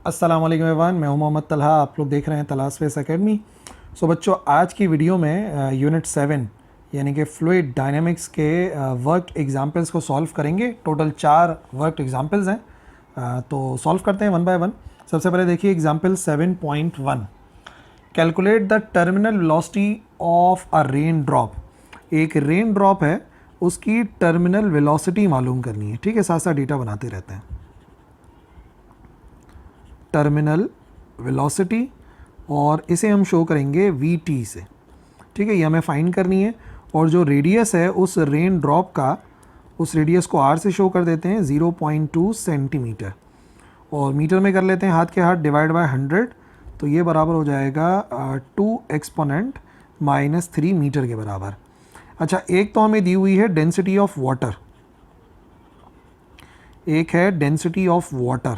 अस्सलाम वालेकुम एवरीवन, मैं हूं मोहम्मद तलहा। आप लोग देख रहे हैं तलहा स्पेस एकेडमी। सो बच्चों, आज की वीडियो में यूनिट 7 यानी कि फ्लूइड डायनेमिक्स के वर्क एग्जाम्पल्स को सॉल्व करेंगे। टोटल 4 वर्क एग्जाम्पल्स हैं, तो सॉल्व करते हैं वन बाय वन। सबसे पहले देखिए example 7.1, calculate the terminal velocity of a rain drop. एक रेन ड्रॉप है, उसकी टर्मिनल वेलोसिटी मालूम करनी है। ठीक है, साथ साथ डेटा बनाते रहते हैं। टर्मिनल वेलोसिटी, और इसे हम शो करेंगे वी से। ठीक है, ये हमें फाइंड करनी है। और जो रेडियस है उस रेन ड्रॉप का, उस रेडियस को आर से शो कर देते हैं 0.2 सेंटीमीटर, और मीटर में कर लेते हैं हाथ के हाथ डिवाइड बाय 100, तो ये बराबर हो जाएगा 2 एक्सपोनेंट -3 मीटर के बराबर। अच्छा, एक तो हमें दी हुई है डेंसिटी ऑफ वाटर, एक है डेंसिटी ऑफ वाटर।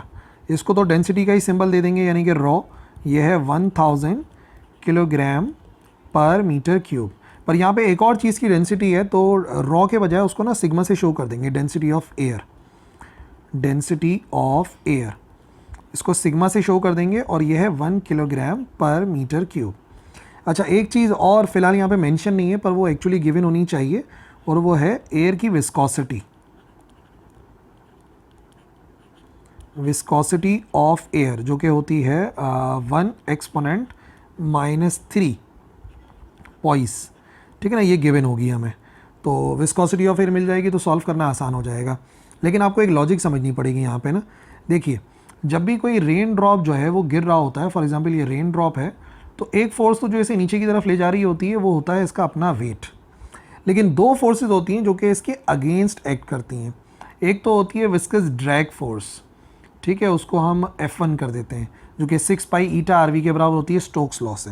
इसको तो डेंसिटी का ही सिंबल दे देंगे, यानी कि रॉ। ये है 1000 किलोग्राम पर मीटर क्यूब। पर यहाँ पे एक और चीज़ की डेंसिटी है, तो रॉ के बजाय उसको ना सिग्मा से शो कर देंगे, density of air. Density of air, इसको सिग्मा से शो कर देंगे, और ये है 1 किलोग्राम पर मीटर क्यूब। अच्छा, एक चीज़ और फिलहाल यहाँ पे मेंशन नहीं है, पर वो एक्चुअली गिवन होनी चाहिए, और वो है एयर की विस्कोसिटी। विस्कोसिटी ऑफ एयर जो कि होती है 1 एक्सपोनेंट -3 पॉइस। ठीक है ना, ये गिवन होगी हमें, तो विस्कोसिटी ऑफ एयर मिल जाएगी, तो सॉल्व करना आसान हो जाएगा। लेकिन आपको एक लॉजिक समझनी पड़ेगी यहाँ पे ना। देखिए, जब भी कोई रेन ड्रॉप जो है वो गिर रहा होता है, फॉर एग्जांपल ये रेन ड्रॉप है, तो एक फोर्स तो जो इसे नीचे की तरफ ले जा रही होती है वो होता है इसका अपना वेट। लेकिन दो फोर्सेज होती हैं जो कि इसके अगेंस्ट एक्ट करती हैं। एक तो होती है विस्कस ड्रैग फोर्स, ठीक है, उसको हम F1 कर देते हैं, जो कि 6 पाई ईटा RV के बराबर होती है स्टोक्स लॉ से।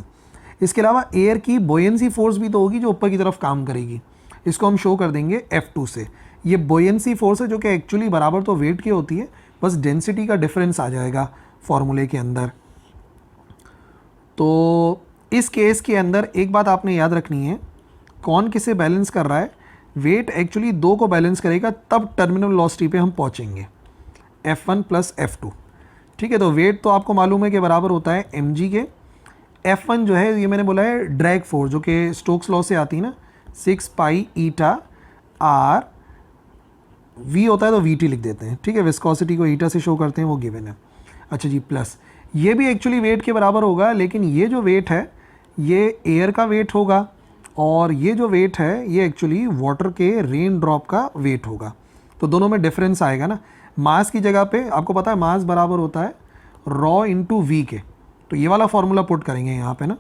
इसके अलावा एयर की बोयेंसी फोर्स भी तो होगी जो ऊपर की तरफ काम करेगी, इसको हम शो कर देंगे F2 से। ये बोयेंसी फोर्स है जो कि एक्चुअली बराबर तो वेट की होती है, बस डेंसिटी का डिफरेंस आ जाएगा फॉर्मूले के अंदर। तो इस केस के अंदर एक बात आपने याद रखनी है, कौन किसे बैलेंस कर रहा है। वेट एक्चुअली दो को बैलेंस करेगा, तब टर्मिनल वेलोसिटी पे हम पहुंचेंगे, F1 + F2। ठीक है, तो वेट तो आपको मालूम है कि बराबर होता है mg के। F1 जो है, ये मैंने बोला है ड्रैग फोर्स, जो कि स्टोक्स लॉ से आती है ना, 6 पाई ईटा R V होता है, तो VT लिख देते हैं। ठीक है, विस्कोसिटी को ईटा से शो करते हैं, वो गिवन है। अच्छा जी, प्लस ये भी एक्चुअली वेट के बराबर होगा, लेकिन ये जो वेट है ये एयर का वेट होगा, और ये जो वेट है ये एक्चुअली वाटर के रेन ड्रॉप का वेट होगा। तो दोनों में डिफरेंस आएगा ना। मास की जगह पे आपको पता है मास बराबर होता है रॉ इंटू वी के, तो ये वाला फॉर्मूला पुट करेंगे यहाँ पे ना।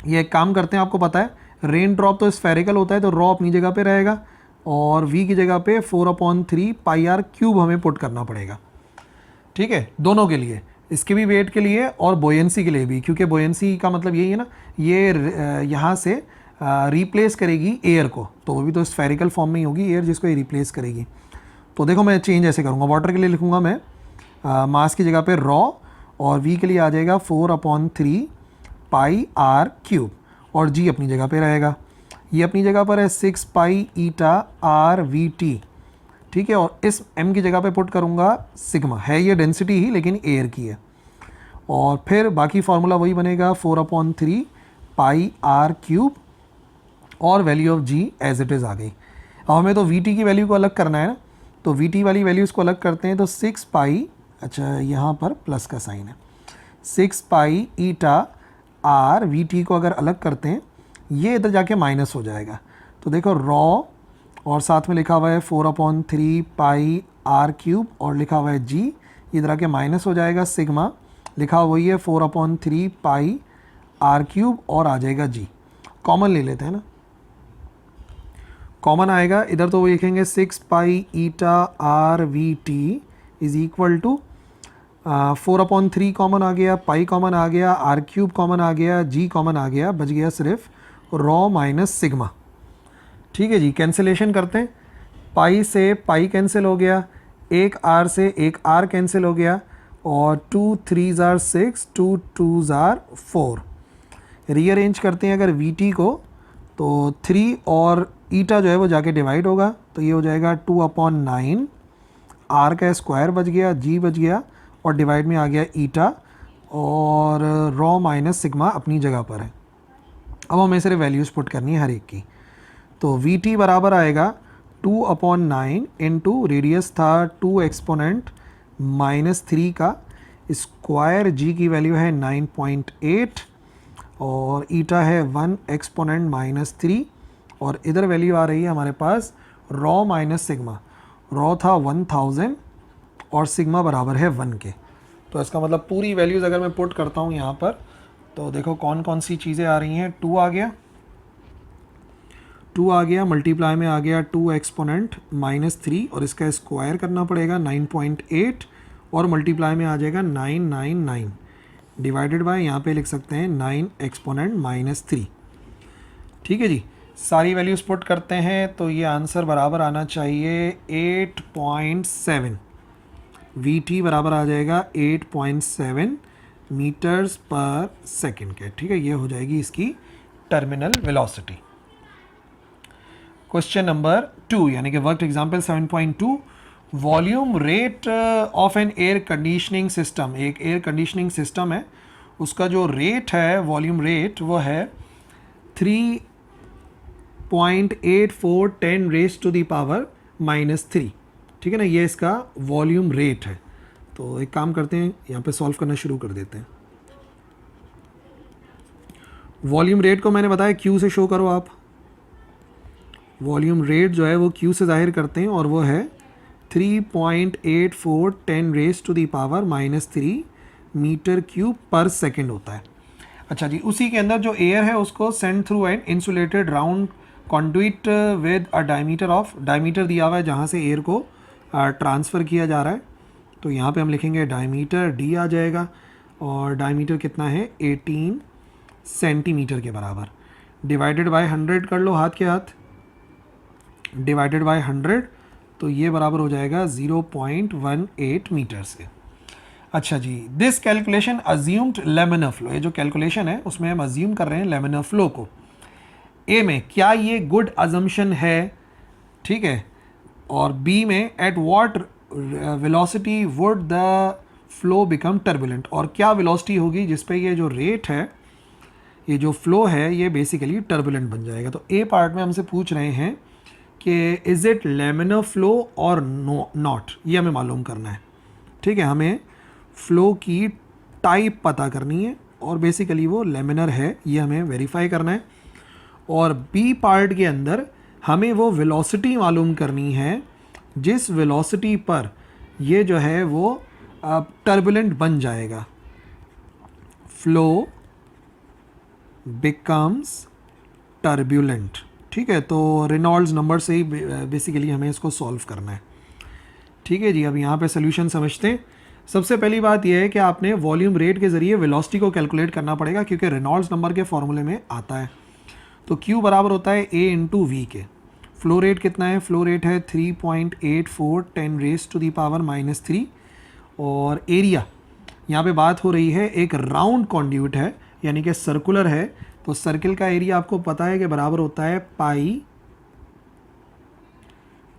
ये एक काम करते हैं, आपको पता है रेन ड्रॉप तो स्फेरिकल होता है, तो रॉ अपनी जगह पे रहेगा, और वी की जगह पे 4/3 पाई आर क्यूब हमें पुट करना पड़ेगा। ठीक है, दोनों के लिए, इसके भी वेट के लिए और बोयेंसी के लिए भी, क्योंकि बोयेंसी का मतलब यही है ना, ये यहाँ से रिप्लेस करेगी एयर को, तो वो भी तो स्फेरिकल फॉर्म में ही होगी एयर, जिसको ये रिप्लेस करेगी। तो देखो, मैं चेंज ऐसे करूँगा, वाटर के लिए लिखूँगा मैं मास की जगह पे रॉ, और वी के लिए आ जाएगा 4/3 पाई आर क्यूब, और जी अपनी जगह पे रहेगा। ये अपनी जगह पर है 6 पाई ईटा RVT। ठीक है, और इस m की जगह पे पुट करूँगा सिग्मा, है ये डेंसिटी ही लेकिन एयर की है, और फिर बाकी फार्मूला वही बनेगा 4/3 पाई आर क्यूब, और value of g as it is आ गई। अब हमें तो VT की वैल्यू को अलग करना है ना, तो VT वाली वैल्यूज़ को अलग करते हैं, तो 6 पाई, अच्छा यहाँ पर प्लस का साइन है, 6 पाई ईटा RVT को अगर अलग करते हैं, ये इधर जाके माइनस हो जाएगा। तो देखो रॉ, और साथ में लिखा हुआ है 4/3 पाई आर क्यूब, और लिखा हुआ है जी, इधर आके माइनस हो जाएगा, सिग्मा लिखा हुआ वही है 4/3 पाई आर क्यूब, और आ जाएगा जी। कॉमन ले लेते हैं ना, कॉमन आएगा इधर, तो वो लिखेंगे 6 pi eta RVT is equal to 4/3 common आ गया, पाई कॉमन आ गया, आर क्यूब कॉमन आ गया, जी कॉमन आ गया, बच गया सिर्फ रॉ माइनस सिग्मा। ठीक है जी, कैंसिलेशन करते हैं, पाई से पाई कैंसिल हो गया, एक आर से एक आर कैंसिल हो गया, और 2 3s are 6, 2 2s are 4। Rearrange करते हैं अगर VT को, तो 3 और ईटा जो है वो जाके डिवाइड होगा, तो ये हो जाएगा 2/9, आर का स्क्वायर बच गया, जी बच गया, और डिवाइड में आ गया ईटा, और रॉ माइनस सिग्मा अपनी जगह पर है। अब हमें सिर्फ वैल्यूज़ पुट करनी है हर एक की। तो वी टी बराबर आएगा 2/9 इंटू रेडियस था 2 एक्सपोनेंट -3 का स्क्वायर, जी की वैल्यू है 9.8 और ईटा है 1 एक्सपोनेंट -3, और इधर वैल्यू आ रही है हमारे पास रॉ माइनस सिग्मा। रॉ था 1000 और सिग्मा बराबर है 1 के। तो इसका मतलब पूरी वैल्यूज़ अगर मैं पुट करता हूँ यहाँ पर, तो देखो कौन कौन सी चीज़ें आ रही हैं। 2 आ गया, मल्टीप्लाई में आ गया 2 एक्सपोनेंट -3 और इसका स्क्वायर करना पड़ेगा 9.8, और मल्टीप्लाई में आ जाएगा 999 डिवाइडेड बाय, यहाँ पे लिख सकते हैं 9 एक्सपोनेंट -3। ठीक है जी, सारी वैल्यूज़ पुट करते हैं तो ये आंसर बराबर आना चाहिए 8.7। वी टी बराबर आ जाएगा 8.7 मीटर्स पर सेकेंड के। ठीक है, ये हो जाएगी इसकी टर्मिनल वेलोसिटी। क्वेश्चन नंबर 2 यानी कि work example 7.2, volume rate of an air conditioning system. एक एयर कंडीशनिंग सिस्टम है, उसका जो रेट है, वॉल्यूम रेट, वो है 3.8410 रेज टू द पावर -3। ठीक है ना, ये इसका वॉल्यूम रेट है। तो एक काम करते हैं, यहाँ पे सॉल्व करना शुरू कर देते हैं। वॉल्यूम रेट को मैंने बताया क्यू से शो करो आप। वॉल्यूम रेट जो है वो क्यू से जाहिर करते हैं और वो है 3.8410 raise to the power -3 meter cube पर सेकेंड होता है। अच्छा जी, उसी के अंदर जो एयर है उसको send through an insulated round conduit with a diameter दिया हुआ है जहाँ से एयर को ट्रांसफ़र किया जा रहा है। तो यहाँ पे हम लिखेंगे डायमीटर, डी आ जाएगा, और डायमीटर कितना है 18 सेंटीमीटर के बराबर, डिवाइडेड बाय 100 कर लो, हाथ के हाथ, डिवाइडेड बाय 100, तो ये बराबर हो जाएगा 0.18 मीटर से। अच्छा जी, this calculation assumed laminar flow. ये जो कैलकुलेशन है उसमें हम अज्यूम कर रहे हैं लेमिनर फ्लो को। ए में क्या ये गुड अजम्पशन है, ठीक है, और बी में at what velocity would the flow become turbulent, और क्या वेलोसिटी होगी जिस पे ये जो रेट है, ये जो फ्लो है, ये बेसिकली टर्बुलेंट बन जाएगा। तो ए पार्ट में हमसे पूछ रहे हैं कि इज़ इट लेमिनर फ्लो और नो नॉट, ये हमें मालूम करना है। ठीक है, हमें फ्लो की टाइप पता करनी है और बेसिकली वो लेमिनर है, ये हमें वेरीफाई करना है। और बी पार्ट के अंदर हमें वो वेलोसिटी मालूम करनी है जिस वेलोसिटी पर ये जो है वो टर्बुलेंट बन जाएगा। Flow becomes turbulent. ठीक है, तो रेनॉल्ड्स नंबर से ही बेसिकली हमें इसको सॉल्व करना है। ठीक है जी, अब यहाँ पे सोल्यूशन समझते हैं। सबसे पहली बात यह है कि आपने वॉल्यूम रेट के ज़रिए वेलोसिटी को कैलकुलेट करना पड़ेगा, क्योंकि रेनॉल्ड्स नंबर के फॉर्मूले में आता है। तो Q बराबर होता है A इंटू वी के। फ्लो रेट कितना है, फ्लो रेट है 3.8410 रेज टू दी पावर -3, और एरिया, यहाँ पे बात हो रही है, एक राउंड कॉन्ड्यूट है यानी कि सर्कुलर है, तो सर्किल का एरिया आपको पता है कि बराबर होता है पाई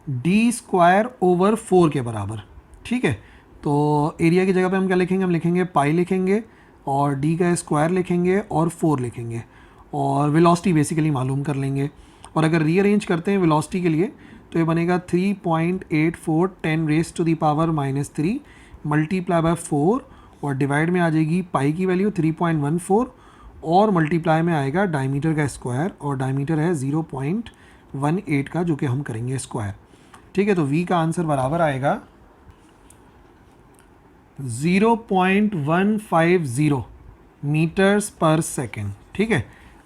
d स्क्वायर ओवर 4 के बराबर। ठीक है, तो एरिया की जगह पे हम क्या लिखेंगे, हम लिखेंगे पाई लिखेंगे और d का स्क्वायर लिखेंगे और 4 लिखेंगे, और वेलोसिटी बेसिकली मालूम कर लेंगे। और अगर रीअरेंज करते हैं वेलोसिटी के लिए तो ये बनेगा 3.8410 raise to the power -3 multiply by 4, और डिवाइड में आ जाएगी पाई की वैल्यू 3.14, और मल्टीप्लाई में आएगा डायमीटर का स्क्वायर, और डायमीटर है 0.18 का, जो कि हम करेंगे स्क्वायर। ठीक है, तो v का आंसर बराबर आएगा 0.150 मीटर्स पर सेकेंड। ठीक है,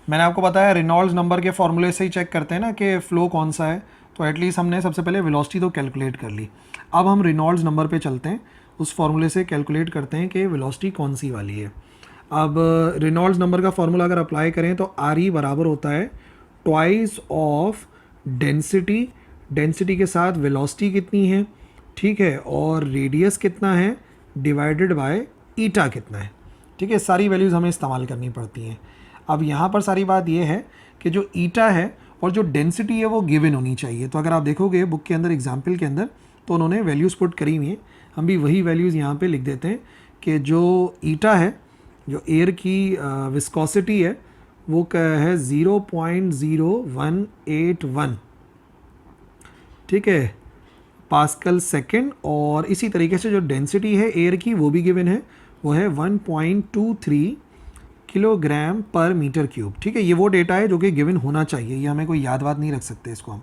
मैंने आपको बताया रेनॉल्ड्स नंबर के फॉर्मूले से ही चेक करते हैं ना कि फ़्लो कौन सा है, तो एटलीस्ट हमने सबसे पहले वेलोसिटी तो कैलकुलेट कर ली। अब हम रेनॉल्ड्स नंबर पे चलते हैं, उस फॉर्मूले से कैलकुलेट करते हैं कि वेलोसिटी कौन सी वाली है। अब रेनॉल्ड्स नंबर का फॉर्मूला अगर अप्लाई करें तो आर ई बराबर होता है ट्वाइस ऑफ डेंसिटी, डेंसिटी के साथ वेलोसिटी कितनी है, ठीक है, और रेडियस कितना है डिवाइडेड बाय ईटा कितना है। ठीक है, सारी वैल्यूज़ हमें इस्तेमाल करनी पड़ती हैं। अब यहाँ पर सारी बात यह है कि जो ईटा है और जो डेंसिटी है वो गिवन होनी चाहिए। तो अगर आप देखोगे बुक के अंदर एग्जाम्पल के अंदर तो उन्होंने वैल्यूज़ पुट करी हुई हैं, हम भी वही वैल्यूज़ यहाँ पे लिख देते हैं कि जो ईटा है, जो एयर की विस्कोसिटी है वो है 0.0181, ठीक है, पास्कल सेकेंड। और इसी तरीके से जो डेंसिटी है एयर की वो भी गिवन है, वो है 1.23 किलोग्राम पर मीटर क्यूब, ठीक है। ये वो डेटा है जो कि गिवन होना चाहिए, ये हमें कोई याद वाद नहीं रख सकते इसको हम,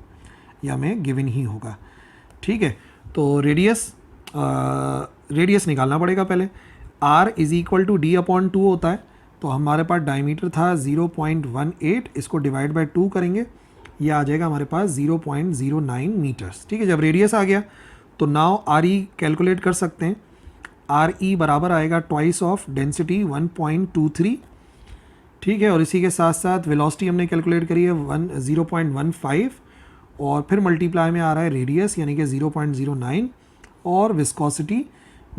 ये हमें गिवन ही होगा, ठीक है। तो रेडियस निकालना पड़ेगा पहले। r is equal to d/2 होता है, तो हमारे पास डायमीटर था 0.18, इसको डिवाइड बाय 2 करेंगे, ये आ जाएगा हमारे पास 0.09 मीटर्स, ठीक है। जब रेडियस आ गया तो नाउ RE कैलकुलेट कर सकते हैं। RE बराबर आएगा ट्वाइस ऑफ डेंसिटी 1.23, ठीक है। और इसी के साथ साथ वेलोसिटी हमने कैलकुलेट करी है 0.15, और फिर मल्टीप्लाई में आ रहा है रेडियस यानी कि 0.09, और विस्कोसिटी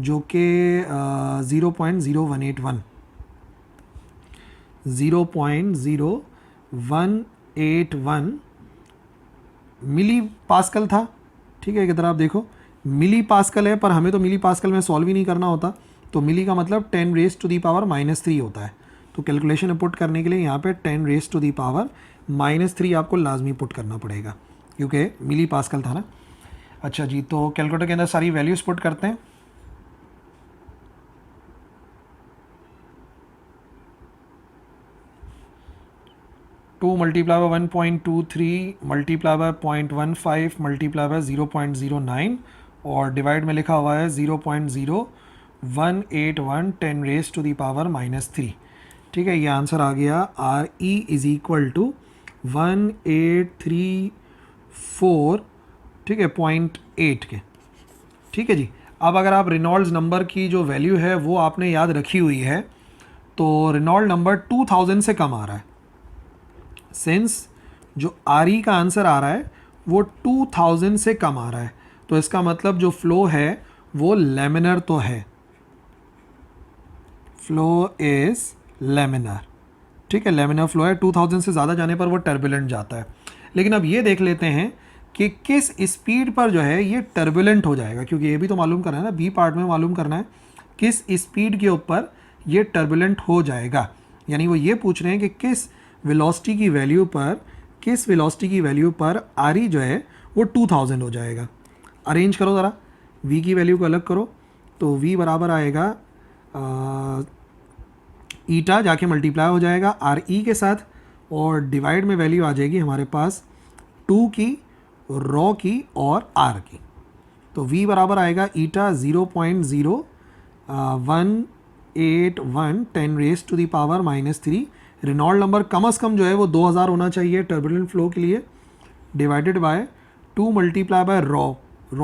जो कि 0.0181 मिली पास्कल था, ठीक है। इधर आप देखो मिली पास्कल है, पर हमें तो मिली पास्कल में सॉल्व ही नहीं करना होता, तो मिली का मतलब 10⁻³ होता है। तो कैलकुलेशन पुट करने के लिए यहाँ पे 10⁻³ आपको लाजमी पुट करना पड़ेगा, क्योंकि मिली पास्कल था ना। अच्छा जी, तो कैलकुलेटर के अंदर सारी वैल्यूज़ पुट करते हैं। To multiply by 1.23 multiply by 0.15 multiply by 0.09, और डिवाइड में लिखा हुआ है 0.0181 10⁻³ ठीक है। ये आंसर आ गया RE इज इक्वल टू 1834, ठीक है, 0.8 के, ठीक है जी। अब अगर आप रेनॉल्ड्स नंबर की जो वैल्यू है वो आपने याद रखी हुई है, तो रेनॉल्ड नंबर 2000 से कम आ रहा है, सिंस जो RE का आंसर आ रहा है वो 2000 से कम आ रहा है, तो इसका मतलब जो फ्लो है वो लैमिनर तो है, फ्लो इज लैमिनर, ठीक है, लैमिनर फ्लो है। 2000 से ज़्यादा जाने पर वो टर्बुलेंट जाता है। लेकिन अब ये देख लेते हैं कि किस स्पीड पर जो है ये टर्बुलेंट हो जाएगा, क्योंकि ये भी तो मालूम करना है ना, बी पार्ट में मालूम करना है किस स्पीड के ऊपर ये टर्बुलेंट हो जाएगा। यानी वो ये पूछ रहे हैं कि किस वेलोसिटी की वैल्यू पर RE जो है वो 2000 हो जाएगा। अरेंज करो ज़रा, V की वैल्यू को अलग करो, तो V बराबर आएगा ईटा जाके मल्टीप्लाई हो जाएगा RE के साथ, और डिवाइड में वैल्यू आ जाएगी हमारे पास 2 की, रॉ की और R की। तो V बराबर आएगा ईटा 0.0181 10⁻³ रेनॉल्ड नंबर कम से कम जो है वो 2000 होना चाहिए टर्बुलेंट फ्लो के लिए, divided by 2 multiply by raw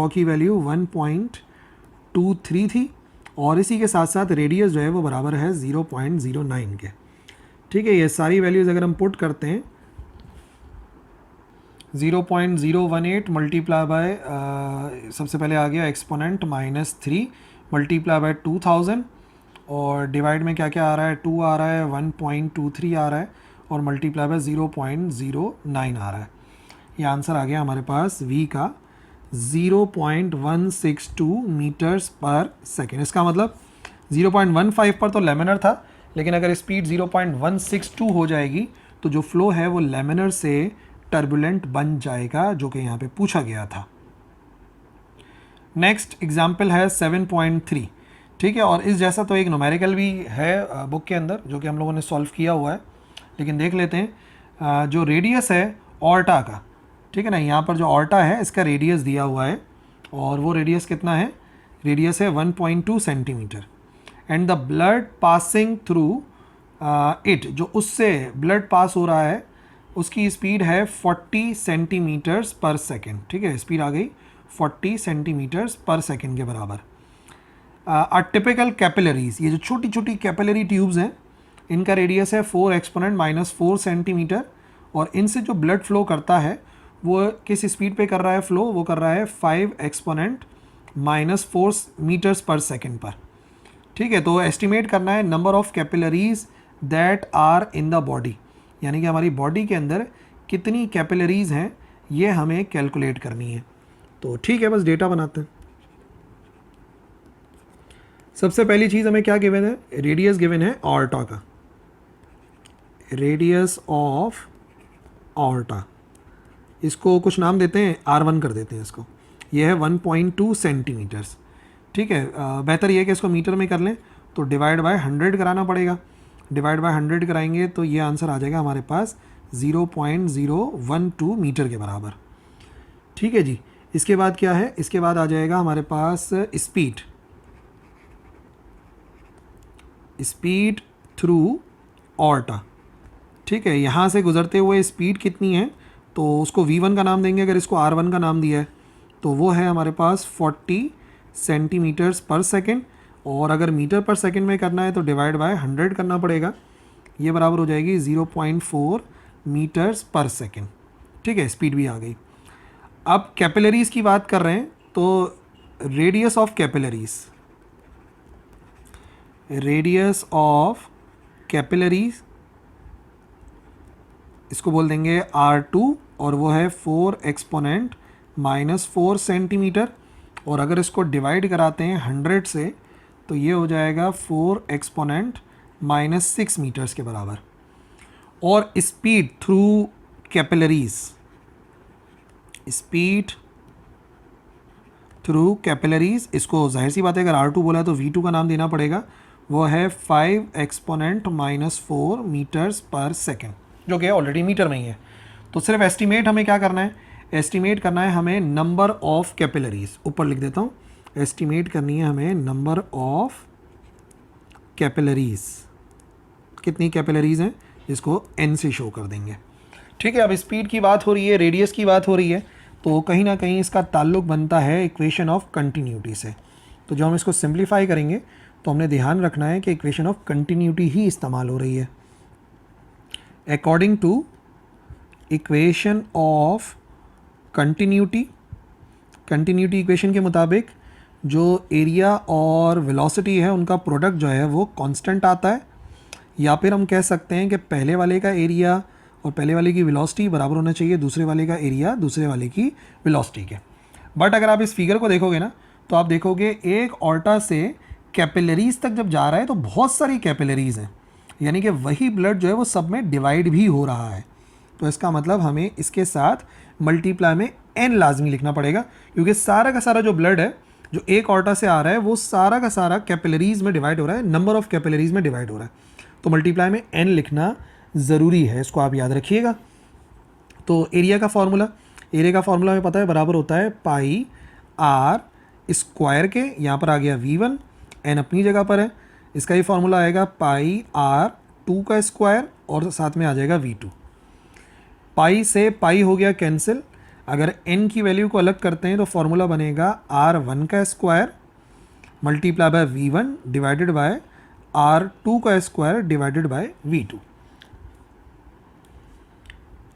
की वैल्यू 1.23 थी, और इसी के साथ साथ रेडियस जो है वो बराबर है 0.09 के, ठीक है। ये सारी वैल्यूज़ अगर हम पुट करते हैं 0.018 मल्टीप्लाई बाय सबसे पहले आ गया एक्सपोनेंट -3 मल्टीप्लाई बाय 2000, और डिवाइड में क्या क्या आ रहा है, 2 आ रहा है, 1.23 आ रहा है, और मल्टीप्लाई बाय 0.09 आ रहा है। ये आंसर आ गया हमारे पास V का 0.162 मीटर्स पर सेकेंड। इसका मतलब 0.15 पर तो लैमिनर था, लेकिन अगर स्पीड 0.162 हो जाएगी तो जो फ्लो है वो लैमिनर से टर्बुलेंट बन जाएगा, जो कि यहाँ पे पूछा गया था। नेक्स्ट एग्जाम्पल है 7.3, ठीक है। और इस जैसा तो एक न्यूमेरिकल भी है बुक के अंदर जो कि हम लोगों ने सॉल्व किया हुआ है, लेकिन देख लेते हैं जो रेडियस है ऑर्टा का, ठीक है ना। यहाँ पर जो ऑर्टा है इसका रेडियस दिया हुआ है, और वो रेडियस कितना है, रेडियस है 1.2 centimetre, and the blood passing through it, जो उससे ब्लड पास हो रहा है उसकी स्पीड है 40 सेंटीमीटर्स पर सेकेंड, ठीक है। स्पीड आ गई 40 सेंटीमीटर्स पर सेकेंड के बराबर। टिपिकल कैपिलरीज, ये जो छोटी छोटी कैपिलरी ट्यूब्स हैं इनका रेडियस है 4 एक्सपोनेंट -4 सेंटीमीटर, और इनसे जो ब्लड फ्लो करता है वो किस स्पीड पे कर रहा है फ्लो, वो कर रहा है 5 एक्सपोनेंट -4 मीटर्स पर सेकेंड पर, ठीक है। तो एस्टिमेट करना है number of capillaries that are in the body, यानी कि हमारी बॉडी के अंदर कितनी कैपिलरीज हैं ये हमें कैलकुलेट करनी है। तो ठीक है, बस डेटा बनाते हैं। सबसे पहली चीज़ हमें क्या गिवन है, रेडियस गिवन है ऑर्टा का, रेडियस ऑफ ऑर्टा, इसको कुछ नाम देते हैं, R1 कर देते हैं इसको। ये है 1.2 सेंटीमीटर्स। ठीक है, बेहतर ये है कि इसको मीटर में कर लें, तो डिवाइड बाय 100 कराना पड़ेगा। डिवाइड बाय 100 कराएंगे तो ये आंसर आ जाएगा हमारे पास 0.012 मीटर के बराबर। ठीक है जी, इसके बाद क्या है, इसके बाद आ जाएगा हमारे पास स्पीड, स्पीड थ्रू ऑर्टा। ठीक है, यहाँ से गुजरते हुए स्पीड कितनी है, तो उसको v1 का नाम देंगे। अगर इसको r1 का नाम दिया है तो वो है हमारे पास 40 सेंटीमीटर्स पर सेकेंड, और अगर मीटर पर सेकेंड में करना है तो डिवाइड बाय 100 करना पड़ेगा। ये बराबर हो जाएगी 0.4 मीटर्स पर सेकेंड। ठीक है, स्पीड भी आ गई। अब कैपिलरीज़ की बात कर रहे हैं, तो radius of capillaries, radius of capillaries इसको बोल देंगे R2, और वो है 4 एक्सपोनेंट -4 सेंटीमीटर। और अगर इसको डिवाइड कराते हैं 100 से तो ये हो जाएगा 4 एक्सपोनेंट -6 मीटर्स के बराबर। और speed through capillaries, speed through capillaries, इसको जाहिर सी बात है अगर R2 बोला है तो V2 का नाम देना पड़ेगा। वो है 5 एक्सपोनेंट -4 मीटर्स पर सेकेंड, जो कि ऑलरेडी मीटर में ही है। तो सिर्फ एस्टिमेट हमें क्या करना है, एस्टिमेट करना है हमें नंबर ऑफ कैपिलरीज। ऊपर लिख देता हूँ, एस्टिमेट करनी है हमें नंबर ऑफ कैपिलरीज, कितनी कैपिलरीज हैं इसको n से शो कर देंगे। ठीक है, अब स्पीड की बात हो रही है, रेडियस की बात हो रही है, तो कहीं ना कहीं इसका ताल्लुक बनता है इक्वेशन ऑफ कंटिन्यूटी से। तो जो हम इसको सिंप्लीफाई करेंगे तो हमने ध्यान रखना है कि इक्वेशन ऑफ कंटिन्यूटी ही इस्तेमाल हो रही है। According to equation of continuity, continuity equation के मुताबिक जो एरिया और वेलोसिटी है उनका प्रोडक्ट जो है वो कांस्टेंट आता है, या फिर हम कह सकते हैं कि पहले वाले का एरिया और पहले वाले की वेलोसिटी बराबर होना चाहिए दूसरे वाले का एरिया दूसरे वाले की वेलोसिटी के। बट अगर आप इस फिगर को देखोगे ना तो आप देखोगे एक ऑर्टा से कैपिलरीज तक जब जा रहा है तो बहुत सारी कैपिलरीज हैं, यानी कि वही ब्लड जो है वो सब में डिवाइड भी हो रहा है। तो इसका मतलब हमें इसके साथ मल्टीप्लाई में n लाजमी लिखना पड़ेगा, क्योंकि सारा का सारा जो ब्लड है जो एक ऑर्टा से आ रहा है वो सारा का सारा कैपिलरीज में डिवाइड हो रहा है, नंबर ऑफ कैपिलरीज में डिवाइड हो रहा है। तो मल्टीप्लाई में n लिखना ज़रूरी है, इसको आप याद रखिएगा। तो एरिया का फार्मूला, एरिया का फार्मूला हमें पता है बराबर होता है पाई r स्क्वायर के, यहाँ पर आ गया v1, n अपनी जगह पर है, इसका ही फार्मूला आएगा पाई r2 का स्क्वायर और साथ में आ जाएगा v2। पाई से पाई हो गया कैंसिल, अगर n की वैल्यू को अलग करते हैं तो फार्मूला बनेगा r1 का square multiply by v1 divided by r2 का स्क्वायर डिवाइडेड बाय v2।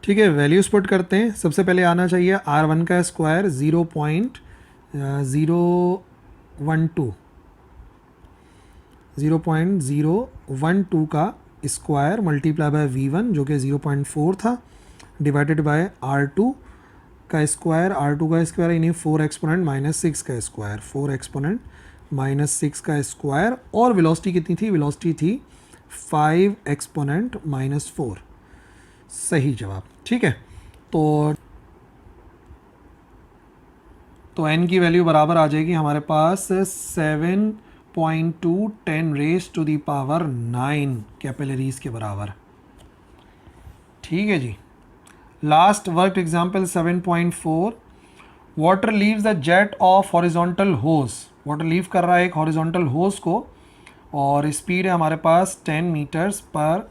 ठीक है, वैल्यूज पुट करते हैं। सबसे पहले आना चाहिए r1 का स्क्वायर 0.012 का स्क्वायर मल्टीप्लाई बाय v1 जो कि 0.4 था डिवाइडेड बाय r2 का स्क्वायर, r2 का स्क्वायर यानी 4 एक्सपोनेंट -6 का स्क्वायर, 4 एक्सपोनेंट -6 का स्क्वायर, और वेलोसिटी कितनी थी, वेलोसिटी थी 5 एक्सपोनेंट -4। सही जवाब। ठीक है, तो n की वैल्यू बराबर आ जाएगी हमारे पास 7.2 10⁻⁹ कैपिलरीज के बराबर। ठीक है जी, last work example 7.4, water leaves the jet of horizontal hose, water leave कर रहा है एक हॉरिजॉन्टल होस को, और स्पीड है हमारे पास 10 मीटर्स पर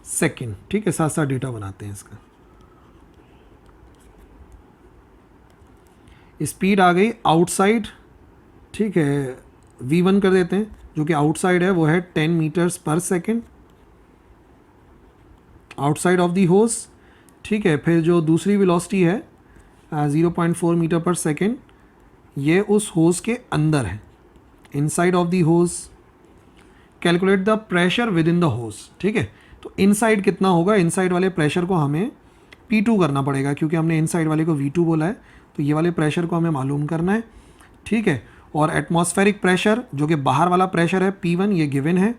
सेकेंड। ठीक है, साथ साथ डेटा बनाते हैं इसका। स्पीड आ गई आउटसाइड, ठीक है, v1 कर देते हैं, जो कि आउटसाइड है वो है 10 मीटर्स पर सेकेंड, आउटसाइड ऑफ दी होस। ठीक है, फिर जो दूसरी वेलोसिटी है 0.4 मीटर पर सेकेंड, ये उस होस के अंदर है, इनसाइड ऑफ दी होस। Calculate the pressure with in the होस। ठीक है, तो इनसाइड कितना होगा, इनसाइड वाले प्रेशर को हमें P2 करना पड़ेगा, क्योंकि हमने इनसाइड वाले को V2 बोला है, तो ये वाले प्रेशर को हमें मालूम करना है, ठीक है। और एटमॉस्फेरिक प्रेशर जो कि बाहर वाला प्रेशर है P1, ये गिवन है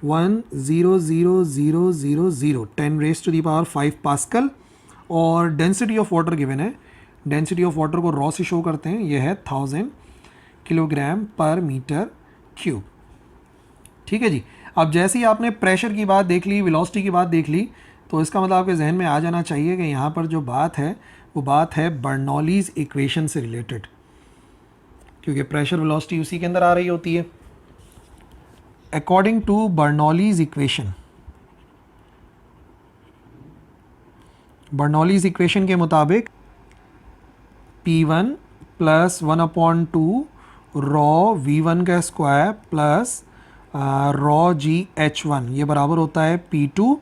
100,000 10⁻⁵ पास्कल। और डेंसिटी ऑफ वाटर गिवन है, डेंसिटी ऑफ वाटर को रॉ से शो करते हैं, ये है 1000 किलोग्राम पर मीटर क्यूब, ठीक है जी। अब जैसे ही आपने प्रेशर की बात देख ली, वेलोसिटी की बात देख ली, तो इसका मतलब आपके जहन में आ जाना चाहिए कि यहाँ पर जो बात है वो बात है बर्नौलीज इक्वेशन से रिलेटेड, क्योंकि प्रेशर वेलोसिटी उसी के अंदर आ रही होती है। According to Bernoulli's equation, Bernoulli's equation के मुताबिक P1 प्लस 1/2 रॉ V1 का स्क्वायर प्लस रॉ GH1 ये बराबर होता है P2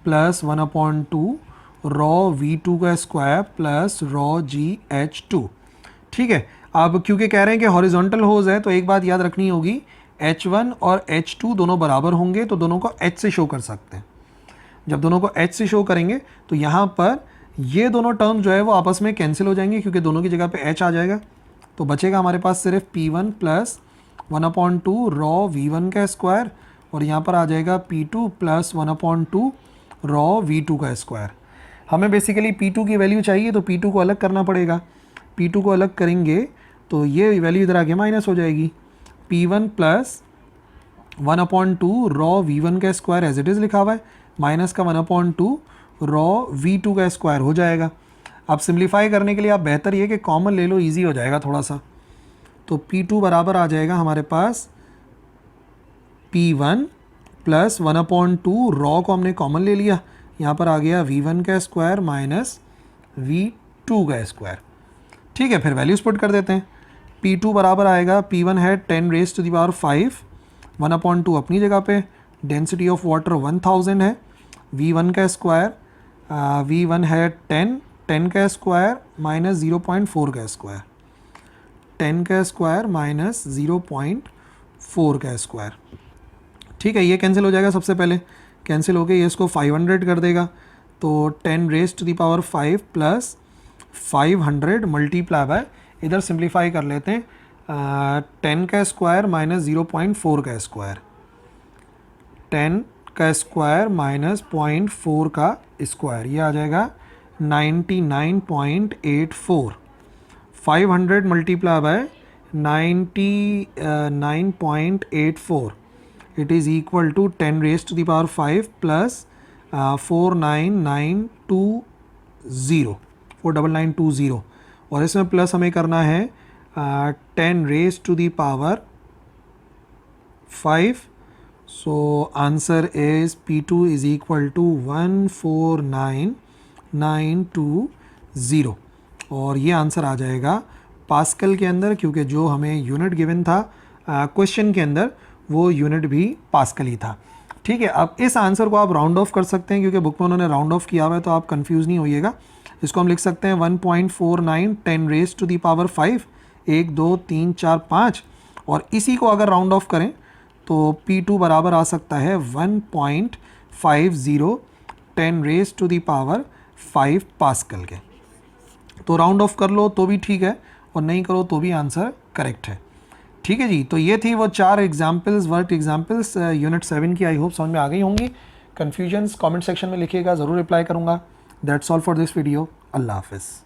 प्लस 1/2 रॉ V2 का स्क्वायर प्लस रॉ GH2, ठीक है। अब क्योंकि कह रहे हैं कि हॉरिजॉन्टल होज है, तो एक बात याद रखनी होगी, H1 और H2 दोनों बराबर होंगे तो दोनों को H से शो कर सकते हैं। जब दोनों को H से शो करेंगे तो यहाँ पर ये दोनों टर्म जो है वो आपस में कैंसिल हो जाएंगे, क्योंकि दोनों की जगह पे H आ जाएगा। तो बचेगा हमारे पास सिर्फ P1 प्लस 1/2 रॉ V1 का स्क्वायर, और यहाँ पर आ जाएगा P2 प्लस 1/2 रॉ V2 का स्क्वायर। हमें बेसिकली P2 की वैल्यू चाहिए, तो P2 को अलग करना पड़ेगा। P2 को अलग करेंगे तो ये वैल्यू इधर आके माइनस हो जाएगी। P1 प्लस 1/2 रॉ V1 का स्क्वायर एज इट इज़ लिखा हुआ है, माइनस का 1/2 रॉ V2 का स्क्वायर हो जाएगा। अब सिंप्लीफाई करने के लिए आप बेहतर ये कि कॉमन ले लो, इजी हो जाएगा थोड़ा सा। तो P2 बराबर आ जाएगा हमारे पास P1 प्लस 1/2 रॉ को हमने कॉमन ले लिया, यहाँ पर आ गया V1 का स्क्वायर माइनस V2 का स्क्वायर, ठीक है। फिर वैल्यूज पुट कर देते हैं। P2 बराबर आएगा, P1 है 10⁵, 1/2 अपनी जगह पे, डेंसिटी ऑफ वाटर 1000 है, V1 का स्क्वायर V1 है 10 का स्क्वायर माइनस 0.4 का स्क्वायर, 10 का स्क्वायर माइनस 0.4 का स्क्वायर, ठीक है। ये कैंसिल हो जाएगा, सबसे पहले कैंसिल होके ये इसको 500 कर देगा, तो 10⁵ प्लस 500 मल्टीप्लाई बाय, इधर सिंप्लीफाई कर लेते हैं, 10 का स्क्वायर माइनस 0.4 का स्क्वायर, 10 का स्क्वायर माइनस 0.4 का स्क्वायर, ये आ जाएगा 99.84, 500 multiply by 99.84, it is equal to 10⁵ plus 49920, और इसमें प्लस हमें करना है 10⁵5, so answer is P2 is equal to 149,920, और ये आंसर आ जाएगा पास्कल के अंदर, क्योंकि जो हमें यूनिट गिवन था क्वेश्चन के अंदर वो यूनिट भी पास्कल ही था, ठीक है। अब इस आंसर को आप राउंड ऑफ कर सकते हैं, क्योंकि बुक में उन्होंने राउंड ऑफ किया हुआ है, तो आप कंफ्यूज नहीं होइएगा। इसको हम लिख सकते हैं 1.49 10⁵5, 1 2 3 4 5, और इसी को अगर राउंड ऑफ करें तो P2 बराबर आ सकता है 1.50 10⁵5 पास्कल के। तो राउंड ऑफ कर लो तो भी ठीक है, और नहीं करो तो भी आंसर करेक्ट है, ठीक है जी। तो ये थी वो 4 एग्जाम्पल्स, वर्क एग्जाम्पल्स यूनिट 7 की। आई होप समझ में आ गई होंगी। कन्फ्यूजन्स कमेंट सेक्शन में लिखिएगा, ज़रूर रिप्लाई करूँगा। That's all for this video. अल्लाह हाफिज़।